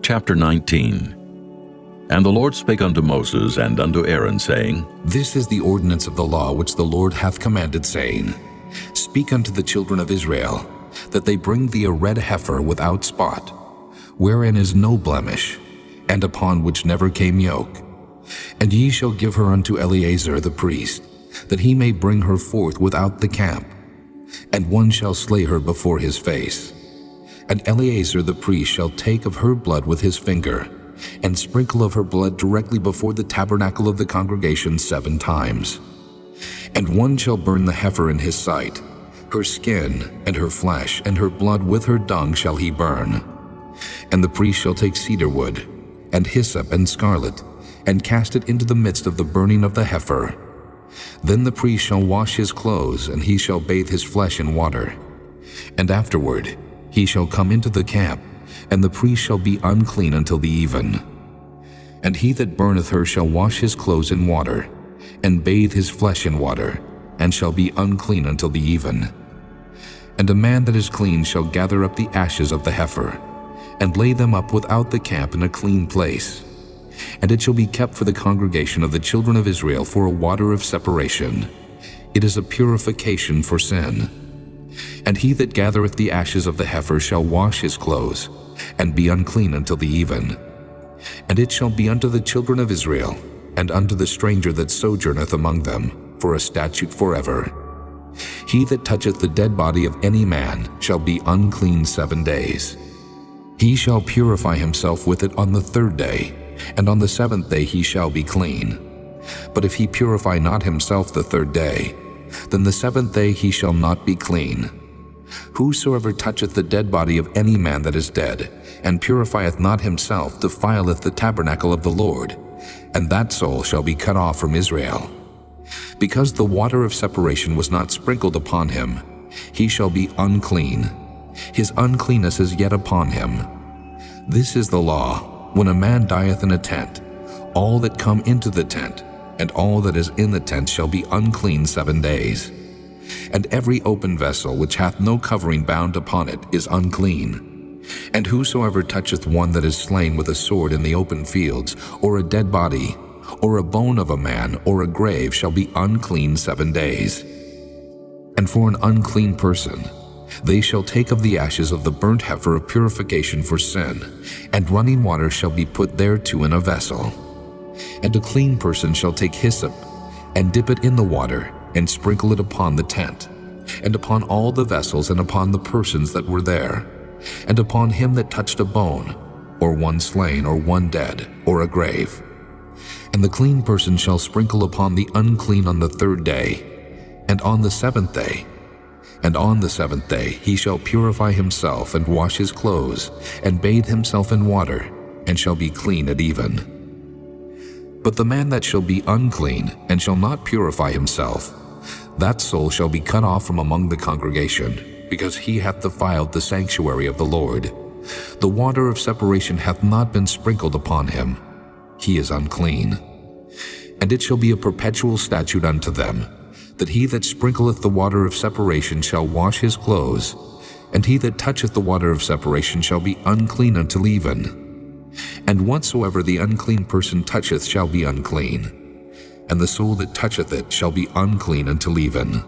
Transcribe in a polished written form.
Chapter 19. And the Lord spake unto Moses and unto Aaron, saying, This is the ordinance of the law which the Lord hath commanded, saying, Speak unto the children of Israel, that they bring thee a red heifer without spot, wherein is no blemish, and upon which never came yoke. And ye shall give her unto Eleazar the priest, that he may bring her forth without the camp. And one shall slay her before his face. And Eleazar the priest shall take of her blood with his finger, and sprinkle of her blood directly before the tabernacle of the congregation 7 times. And one shall burn the heifer in his sight. Her skin, and her flesh, and her blood with her dung shall he burn. And the priest shall take cedar wood, and hyssop, and scarlet, and cast it into the midst of the burning of the heifer. Then the priest shall wash his clothes, and he shall bathe his flesh in water. And afterward he shall come into the camp, and the priest shall be unclean until the even. And he that burneth her shall wash his clothes in water, and bathe his flesh in water, and shall be unclean until the even. And a man that is clean shall gather up the ashes of the heifer, and lay them up without the camp in a clean place. And it shall be kept for the congregation of the children of Israel for a water of separation. It is a purification for sin. And he that gathereth the ashes of the heifer shall wash his clothes, and be unclean until the even. And it shall be unto the children of Israel, and unto the stranger that sojourneth among them, for a statute forever. He that toucheth the dead body of any man shall be unclean 7 days. He shall purify himself with it on the 3rd day, and on the 7th day he shall be clean. But if he purify not himself the 3rd day, then the 7th day he shall not be clean. Whosoever toucheth the dead body of any man that is dead, and purifieth not himself, defileth the tabernacle of the Lord, and that soul shall be cut off from Israel. Because the water of separation was not sprinkled upon him, he shall be unclean. His uncleanness is yet upon him. This is the law. When a man dieth in a tent, all that come into the tent, and all that is in the tent shall be unclean 7 days. And every open vessel which hath no covering bound upon it is unclean. And whosoever toucheth one that is slain with a sword in the open fields, or a dead body, or a bone of a man, or a grave, shall be unclean 7 days. And for an unclean person, they shall take of the ashes of the burnt heifer of purification for sin, and running water shall be put thereto in a vessel. And a clean person shall take hyssop, and dip it in the water, and sprinkle it upon the tent, and upon all the vessels, and upon the persons that were there, and upon him that touched a bone, or one slain, or one dead, or a grave. And the clean person shall sprinkle upon the unclean on the 3rd day, and on the 7th day. And on the 7th day he shall purify himself, and wash his clothes, and bathe himself in water, and shall be clean at even. But the man that shall be unclean, and shall not purify himself, that soul shall be cut off from among the congregation, because he hath defiled the sanctuary of the Lord. The water of separation hath not been sprinkled upon him. He is unclean. And it shall be a perpetual statute unto them, that he that sprinkleth the water of separation shall wash his clothes, and he that toucheth the water of separation shall be unclean until even. And whatsoever the unclean person toucheth shall be unclean, and the soul that toucheth it shall be unclean until even.